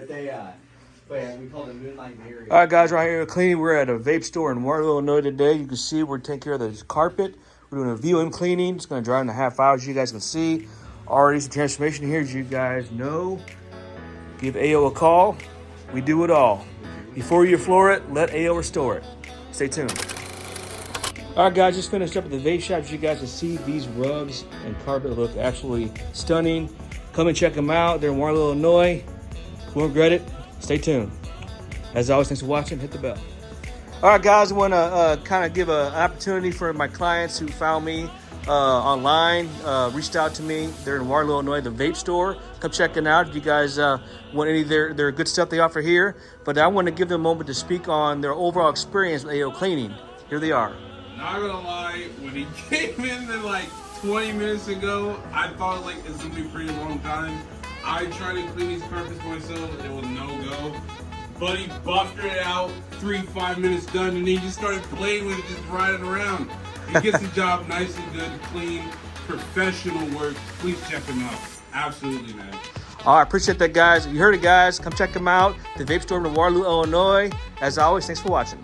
But yeah, we call it Moonlight Mary. All right, guys, right here cleaning. We're at a vape store in Waterloo, Illinois today. You can see we're taking care of the carpet. We're doing a VLM cleaning. It's going to dry in a half hour, as you guys can see. Already some transformation here, as you guys know. Give AO a call. We do it all. Before you floor it, let AO restore it. Stay tuned. All right, guys, just finished up at the vape shop. As you guys can see, these rugs and carpet look absolutely stunning. Come and check them out. They're in Waterloo, Illinois. Won't regret it. Stay tuned. As always, thanks for watching. Hit the bell. All right, guys, I want to kind of give an opportunity for my clients who found me online, reached out to me. They're in Waterloo, Illinois, the vape store. Come check it out if you guys want any of their good stuff they offer here. But I want to give them a moment to speak on their overall experience with AO cleaning. Here they are. Not gonna lie, when he came in there like 20 minutes ago, I thought like it's gonna be a pretty long time. I tried to clean these carpets myself, it was no go. But he buffed it out, 3-5 minutes done, and he just started playing with it, just riding around. He gets the job nice and good, clean, professional work. Please check him out. Absolutely, man. All right, appreciate that, guys. You heard it, guys. Come check them out. The vape store in Waterloo, Illinois. As always, thanks for watching.